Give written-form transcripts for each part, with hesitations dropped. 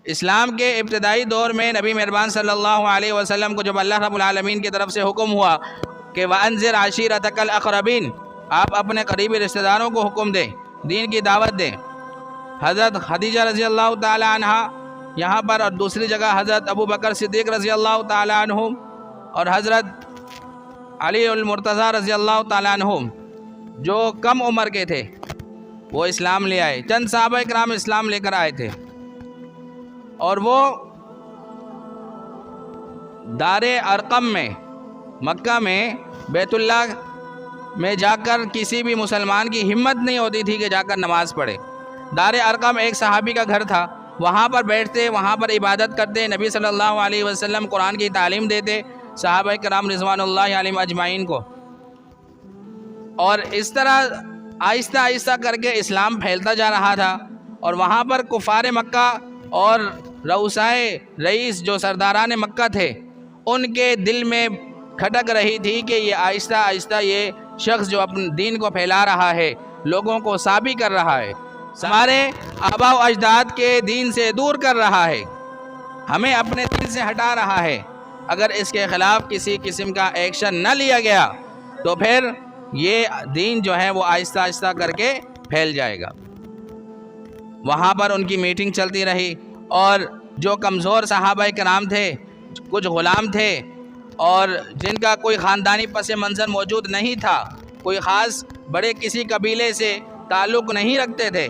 اسلام کے ابتدائی دور میں نبی مہربان صلی اللہ علیہ وسلم کو جب اللہ رب العالمین کی طرف سے حکم ہوا کہ وَأَنذِرْ عَشِيرَتَكَ الْأَقْرَبِينَ، آپ اپنے قریبی رشتہ داروں کو حکم دیں، دین کی دعوت دیں. حضرت خدیجہ رضی اللہ تعالی عنہ یہاں پر، اور دوسری جگہ حضرت ابو بکر صدیق رضی اللہ تعالی عنہ اور حضرت علی المرتضیٰ رضی اللہ تعالی عنہ جو کم عمر کے تھے وہ اسلام لے آئے. چند صحابہ کرام اسلام لے کر آئے تھے، اور وہ دار ارقم میں، مکہ میں بیت اللہ میں جا کر کسی بھی مسلمان کی ہمت نہیں ہوتی تھی کہ جا کر نماز پڑھے. دار ارقم ایک صحابی کا گھر تھا، وہاں پر بیٹھتے، وہاں پر عبادت کرتے، نبی صلی اللہ علیہ وسلم قرآن کی تعلیم دیتے صحابہ کرام رضوان اللہ علیہم اجمعین کو. اور اس طرح آہستہ آہستہ کر کے اسلام پھیلتا جا رہا تھا، اور وہاں پر کفار مکہ اور رؤسائے رئیس جو سرداران مکہ تھے ان کے دل میں کھٹک رہی تھی کہ یہ آہستہ آہستہ یہ شخص جو اپنے دین کو پھیلا رہا ہے، لوگوں کو سابی کر رہا ہے، ہمارے آباء و اجداد کے دین سے دور کر رہا ہے، ہمیں اپنے دین سے ہٹا رہا ہے. اگر اس کے خلاف کسی قسم کا ایکشن نہ لیا گیا تو پھر یہ دین جو ہے وہ آہستہ آہستہ کر کے پھیل جائے گا. وہاں پر ان کی میٹنگ چلتی رہی، اور جو کمزور صحابہ کرام تھے، کچھ غلام تھے اور جن کا کوئی خاندانی پس منظر موجود نہیں تھا، کوئی خاص بڑے کسی قبیلے سے تعلق نہیں رکھتے تھے،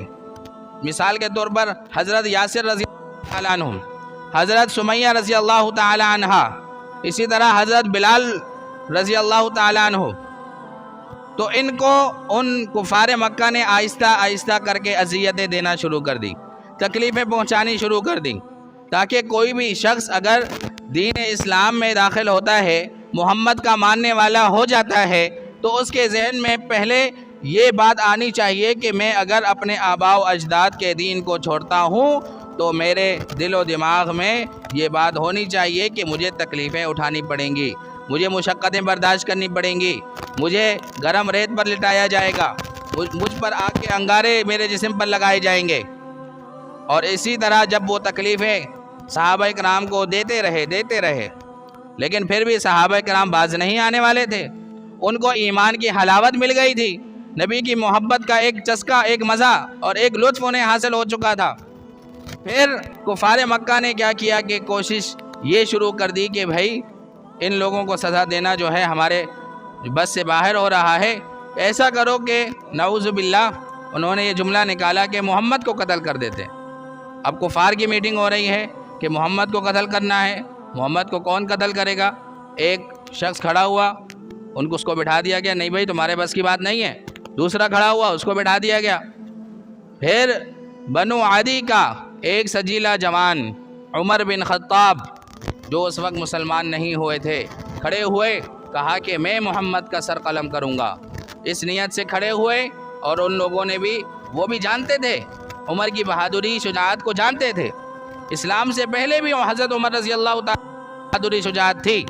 مثال کے طور پر حضرت یاسر رضی اللہ تعالیٰ عنہ، حضرت سمیہ رضی اللہ تعالیٰ عنہ، اسی طرح حضرت بلال رضی اللہ تعالیٰ عنہ. تو ان کو ان کفار مکہ نے آہستہ آہستہ کر کے اذیتیں دینا شروع کر دی، تکلیفیں پہنچانی شروع کر دی، تاکہ کوئی بھی شخص اگر دین اسلام میں داخل ہوتا ہے، محمد کا ماننے والا ہو جاتا ہے، تو اس کے ذہن میں پہلے یہ بات آنی چاہیے کہ میں اگر اپنے آباء و اجداد کے دین کو چھوڑتا ہوں تو میرے دل و دماغ میں یہ بات ہونی چاہیے کہ مجھے تکلیفیں اٹھانی پڑیں گی، مجھے مشقتیں برداشت کرنی پڑیں گی، مجھے گرم ریت پر لٹایا جائے گا، مجھ پر آگ کے انگارے میرے جسم پر لگائے جائیں گے. اور اسی طرح جب وہ تکلیفیں صحابہ کرام کو دیتے رہے، لیکن پھر بھی صحابہ کرام باز نہیں آنے والے تھے. ان کو ایمان کی حلاوت مل گئی تھی، نبی کی محبت کا ایک چسکا، ایک مزہ اور ایک لطف انہیں حاصل ہو چکا تھا. پھر کفار مکہ نے کیا کیا کہ کوشش یہ شروع کر دی کہ بھائی ان لوگوں کو سزا دینا جو ہے ہمارے بس سے باہر ہو رہا ہے، ایسا کرو کہ نعوذ باللہ انہوں نے یہ جملہ نکالا کہ محمد کو قتل کر دیتے. اب کفار کی میٹنگ ہو رہی ہے کہ محمد کو قتل کرنا ہے. محمد کو کون قتل کرے گا؟ ایک شخص کھڑا ہوا، ان کو اس کو بٹھا دیا گیا، نہیں بھائی تمہارے بس کی بات نہیں ہے. دوسرا کھڑا ہوا، اس کو بٹھا دیا گیا. پھر بنو عدی کا ایک سجیلا جوان عمر بن خطاب جو اس وقت مسلمان نہیں ہوئے تھے، کھڑے ہوئے، کہا کہ میں محمد کا سر قلم کروں گا. اس نیت سے کھڑے ہوئے، اور ان لوگوں نے بھی، وہ بھی جانتے تھے عمر کی بہادری شجاعت کو، جانتے تھے اسلام سے پہلے بھی حضرت عمر رضی اللہ تعالیٰ بہادری شجاعت تھی،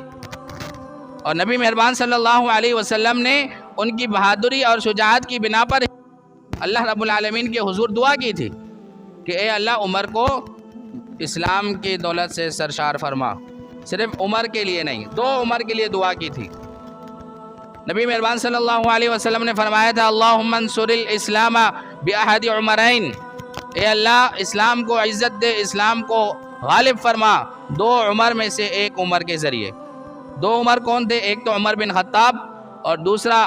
اور نبی مہربان صلی اللہ علیہ وسلم نے ان کی بہادری اور شجاعت کی بنا پر اللہ رب العالمین کے حضور دعا کی تھی کہ اے اللہ عمر کو اسلام کی دولت سے سرشار فرما. صرف عمر کے لیے نہیں، دو عمر کے لیے دعا کی تھی. نبی مہربان صلی اللہ علیہ وسلم نے فرمایا تھا اللہم انصر الاسلام باحد عمرین، اے اللہ اسلام کو عزت دے، اسلام کو غالب فرما دو عمر میں سے ایک عمر کے ذریعے. دو عمر کون تھے؟ ایک تو عمر بن خطاب، اور دوسرا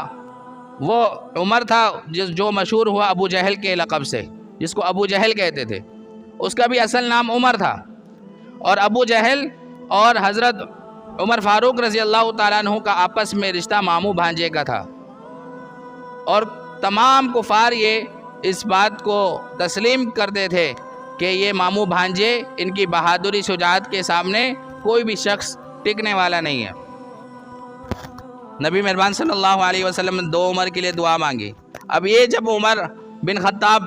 وہ عمر تھا جو مشہور ہوا ابو جہل کے لقب سے، جس کو ابو جہل کہتے تھے. اس کا بھی اصل نام عمر تھا. اور ابو جہل اور حضرت عمر فاروق رضی اللہ تعالیٰ عنہ کا آپس میں رشتہ ماموں بھانجے کا تھا، اور تمام کفار یہ اس بات کو تسلیم کرتے تھے کہ یہ ماموں بھانجے، ان کی بہادری شجاعت کے سامنے کوئی بھی شخص ٹکنے والا نہیں ہے. نبی مہربان صلی اللہ علیہ وسلم نے دو عمر کے لیے دعا مانگی. اب یہ جب عمر بن خطاب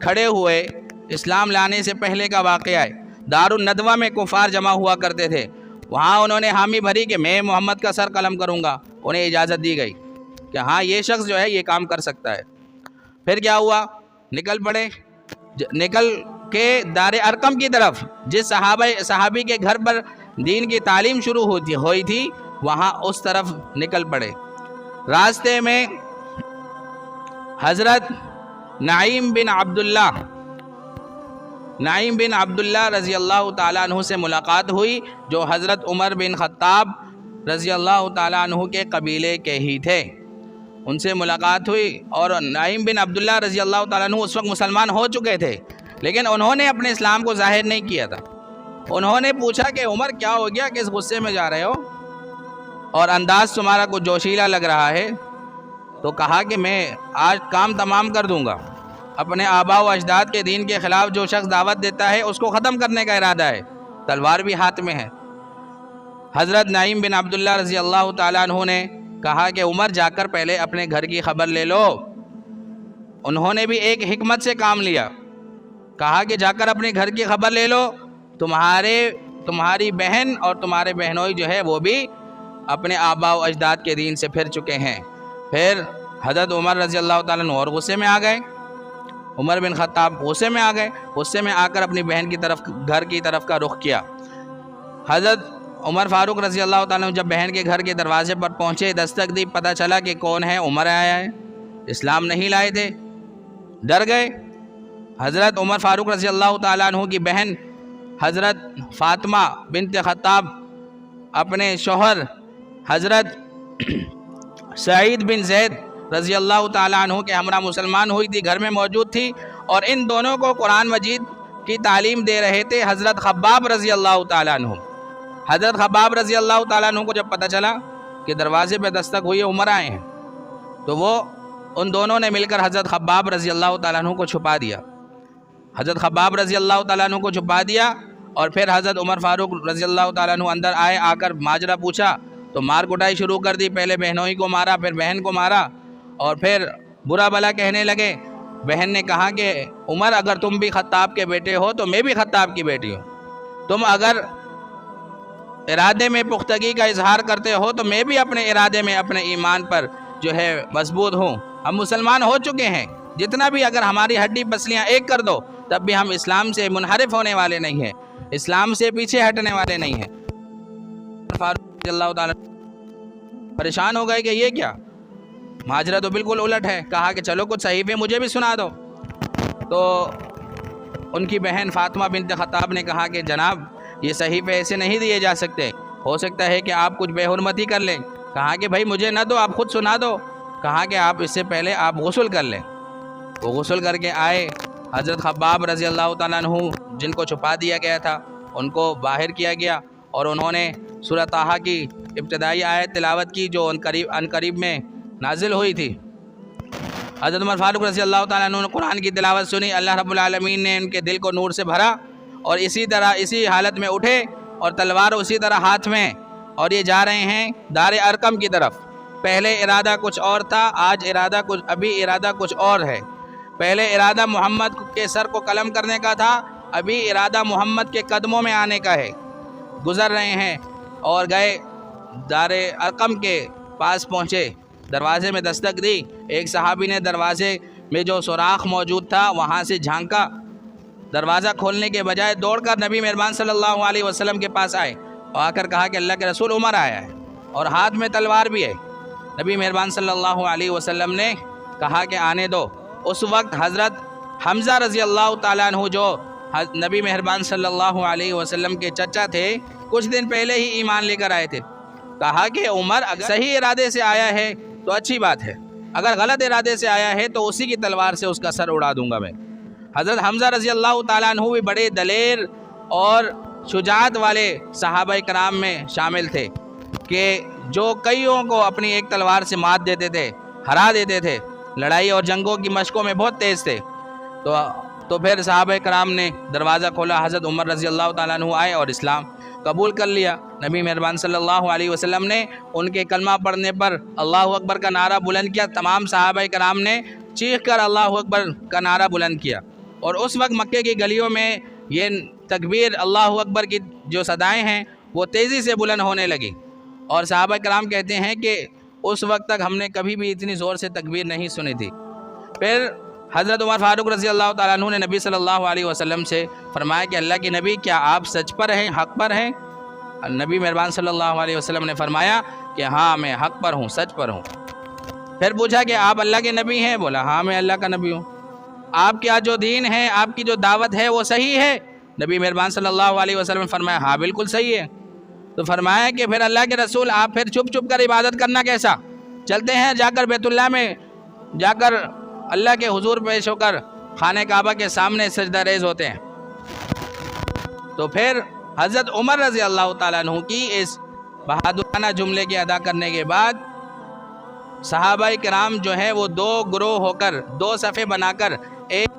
کھڑے ہوئے، اسلام لانے سے پہلے کا واقعہ ہے، دار الندوہ میں کفار جمع ہوا کرتے تھے، وہاں انہوں نے حامی بھری کہ میں محمد کا سر قلم کروں گا. انہیں اجازت دی گئی کہ ہاں یہ شخص جو ہے یہ کام کر سکتا ہے. پھر کیا ہوا؟ نکل پڑے. نکل کہ دار ارقم کی طرف، جس صحابی کے گھر پر دین کی تعلیم شروع ہوئی تھی، وہاں اس طرف نکل پڑے۔ راستے میں حضرت نعیم بن عبداللہ رضی اللہ تعالیٰ عنہ سے ملاقات ہوئی، جو حضرت عمر بن خطاب رضی اللہ تعالیٰ عنہ کے قبیلے کے ہی تھے۔ ان سے ملاقات ہوئی، اور نعیم بن عبداللہ رضی اللہ تعالیٰ عنہ اس وقت مسلمان ہو چکے تھے، لیکن انہوں نے اپنے اسلام کو ظاہر نہیں کیا تھا۔ انہوں نے پوچھا کہ عمر کیا ہو گیا، کس غصے میں جا رہے ہو، اور انداز تمہارا کچھ جوشیلا لگ رہا ہے؟ تو کہا کہ میں آج کام تمام کر دوں گا، اپنے آباء و اجداد کے دین کے خلاف جو شخص دعوت دیتا ہے اس کو ختم کرنے کا ارادہ ہے، تلوار بھی ہاتھ میں ہے۔ حضرت نعیم بن عبداللہ رضی اللہ تعالیٰ عنہ نے کہا کہ عمر جا کر پہلے اپنے گھر کی خبر لے لو۔ انہوں نے بھی ایک حکمت سے کام لیا، کہا کہ جا کر اپنے گھر کی خبر لے لو، تمہاری بہن اور تمہارے بہنوئی جو ہے وہ بھی اپنے آباء و اجداد کے دین سے پھر چکے ہیں۔ پھر حضرت عمر رضی اللہ تعالیٰ عنہ اور غصے میں آ گئے، عمر بن خطاب غصے میں آ گئے، غصے میں آ کر اپنی بہن کی طرف گھر کی طرف کا رخ کیا۔ حضرت عمر فاروق رضی اللہ تعالیٰ عنہ جب بہن کے گھر کے دروازے پر پہنچے، دستک دی، پتہ چلا کہ کون ہے، عمر آیا ہے، اسلام نہیں لائے تھے، ڈر گئے۔ حضرت عمر فاروق رضی اللہ تعالیٰ عنہ کی بہن حضرت فاطمہ بنت خطاب اپنے شوہر حضرت سعید بن زید رضی اللہ تعالیٰ عنہ کے ہمراہ مسلمان ہوئی تھی، گھر میں موجود تھی، اور ان دونوں کو قرآن مجید کی تعلیم دے رہے تھے حضرت خباب رضی اللہ تعالیٰ عنہ۔ حضرت خباب رضی اللہ تعالیٰ عنہ کو جب پتہ چلا کہ دروازے پہ دستک ہوئی ہے، عمر آئے ہیں، تو وہ ان دونوں نے مل کر حضرت خباب رضی اللہ تعالیٰ عنہ کو چھپا دیا۔ حضرت خباب رضی اللہ تعالیٰ عنہ کو چھپا دیا، اور پھر حضرت عمر فاروق رضی اللہ تعالیٰ عنہ اندر آئے، آ کر ماجرا پوچھا تو مار کٹائی شروع کر دی، پہلے بہنوئی کو مارا، پھر بہن کو مارا، اور پھر برا بلا کہنے لگے۔ بہن نے کہا کہ عمر اگر تم بھی خطاب کے بیٹے ہو تو میں بھی خطاب کی بیٹی ہوں، تم اگر ارادے میں پختگی کا اظہار کرتے ہو تو میں بھی اپنے ارادے میں اپنے ایمان پر جو ہے مضبوط ہوں، ہم مسلمان ہو چکے ہیں، جتنا بھی اگر ہماری ہڈی پسلیاں ایک کر دو تب بھی ہم اسلام سے منحرف ہونے والے نہیں ہیں، اسلام سے پیچھے ہٹنے والے نہیں ہیں۔ فاروق رضی اللہ تعالیٰ پریشان ہو گئے کہ یہ کیا، ماجرا تو بالکل الٹ ہے۔ کہا کہ چلو کچھ صحیفے مجھے بھی سنا دو۔ تو ان کی بہن فاطمہ بنت خطاب نے کہا کہ جناب یہ صحیفے ایسے نہیں دیے جا سکتے، ہو سکتا ہے کہ آپ کچھ بے حرمتی کر لیں۔ کہا کہ بھائی مجھے نہ دو، آپ خود سنا دو۔ کہا کہ آپ اس سے پہلے آپ غسل کر لیں۔ وہ غسل کر کے آئے، حضرت خباب رضی اللہ تعالیٰ عنہ جن کو چھپا دیا گیا تھا ان کو باہر کیا گیا، اور انہوں نے سورہ طٰہٰ کی ابتدائی آیت تلاوت کی جو ان قریب میں نازل ہوئی تھی۔ حضرت عمر فاروق رضی اللہ تعالیٰ عنہ نے قرآن کی تلاوت سنی، اللہ رب العالمین نے ان کے دل کو نور سے بھرا، اور اسی حالت میں اٹھے اور تلوار اسی طرح ہاتھ میں، اور یہ جا رہے ہیں دار ارقم کی طرف۔ پہلے ارادہ کچھ اور تھا، ابھی ارادہ کچھ اور ہے۔ پہلے ارادہ محمد کے سر کو قلم کرنے کا تھا، ابھی ارادہ محمد کے قدموں میں آنے کا ہے۔ گزر رہے ہیں اور گئے، دار ارقم کے پاس پہنچے، دروازے میں دستک دی۔ ایک صحابی نے دروازے میں جو سوراخ موجود تھا وہاں سے جھانکا، دروازہ کھولنے کے بجائے دوڑ کر نبی مہربان صلی اللہ علیہ وسلم کے پاس آئے، اور آ کر کہا کہ اللہ کے رسول عمر آیا ہے اور ہاتھ میں تلوار بھی ہے۔ نبی مہربان صلی اللہ علیہ وسلم نے کہا کہ آنے دو۔ اس وقت حضرت حمزہ رضی اللہ تعالیٰ عنہ جو نبی مہربان صلی اللہ علیہ وسلم کے چچا تھے، کچھ دن پہلے ہی ایمان لے کر آئے تھے۔ کہا کہ عمر اگر صحیح ارادے سے آیا ہے تو اچھی بات ہے، اگر غلط ارادے سے آیا ہے تو اسی کی تلوار سے اس کا سر اڑا دوں گا میں۔ حضرت حمزہ رضی اللہ تعالیٰ عنہ بھی بڑے دلیر اور شجاعت والے صحابہ کرام میں شامل تھے، کہ جو کئیوں کو اپنی ایک تلوار سے مات دیتے تھے، ہرا دیتے تھے، لڑائی اور جنگوں کی مشقوں میں بہت تیز تھے۔ تو پھر صحابہ کرام نے دروازہ کھولا، حضرت عمر رضی اللہ تعالیٰ عنہ آئے اور اسلام قبول کر لیا۔ نبی مہربان صلی اللہ علیہ وسلم نے ان کے کلمہ پڑھنے پر اللہ اکبر کا نعرہ بلند کیا، تمام صحابہ کرام نے چیخ کر اللہ اکبر کا نعرہ بلند کیا، اور اس وقت مکے کی گلیوں میں یہ تکبیر اللہ اکبر کی جو صدائیں ہیں وہ تیزی سے بلند ہونے لگی، اور صحابہ کرام کہتے ہیں کہ اس وقت تک ہم نے کبھی بھی اتنی زور سے تکبیر نہیں سنی تھی۔ پھر حضرت عمر فاروق رضی اللہ تعالیٰ عنہ نے نبی صلی اللہ علیہ وسلم سے فرمایا کہ اللہ کے نبی کیا آپ سچ پر ہیں، حق پر ہیں؟ نبی مہربان صلی اللہ علیہ وسلم نے فرمایا کہ ہاں میں حق پر ہوں، سچ پر ہوں۔ پھر پوچھا کہ آپ اللہ کے نبی ہیں؟ بولا ہاں میں اللہ کا نبی ہوں۔ آپ کیا جو دین ہے، آپ کی جو دعوت ہے وہ صحیح ہے؟ نبی مہربان صلی اللہ علیہ وسلم نے فرمایا ہاں بالکل صحیح ہے۔ تو فرمایا کہ پھر اللہ کے رسول آپ پھر چھپ چھپ کر عبادت کرنا کیسا؟ چلتے ہیں جا کر بیت اللہ میں جا کر اللہ کے حضور پیش ہو کر خانہ کعبہ کے سامنے سجدہ ریز ہوتے ہیں۔ تو پھر حضرت عمر رضی اللہ تعالیٰ عنہ کی اس بہادرانہ جملے کے ادا کرنے کے بعد صحابہ کرام جو ہیں وہ دو گروہ ہو کر، دو صفیں بنا کر، ایک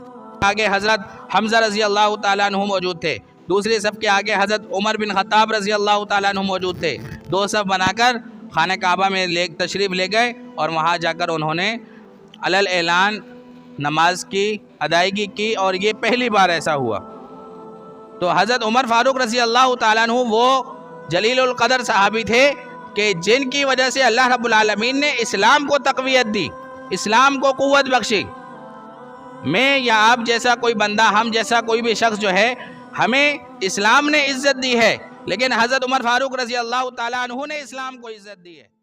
آگے حضرت حمزہ رضی اللہ تعالیٰ عنہ موجود تھے، دوسری صف کے آگے حضرت عمر بن خطاب رضی اللہ تعالیٰ عنہ موجود تھے۔ دو صف بنا کر خانہ کعبہ میں تشریف لے گئے اور وہاں جا کر انہوں نے علل اعلان نماز کی ادائیگی کی، اور یہ پہلی بار ایسا ہوا۔ تو حضرت عمر فاروق رضی اللہ تعالیٰ عنہ وہ جلیل القدر صحابی تھے کہ جن کی وجہ سے اللہ رب العالمین نے اسلام کو تقویت دی، اسلام کو قوت بخشی۔ میں یا آپ جیسا کوئی بندہ، ہم جیسا کوئی بھی شخص جو ہے، ہمیں اسلام نے عزت دی ہے، لیکن حضرت عمر فاروق رضی اللہ تعالیٰ عنہ نے اسلام کو عزت دی ہے۔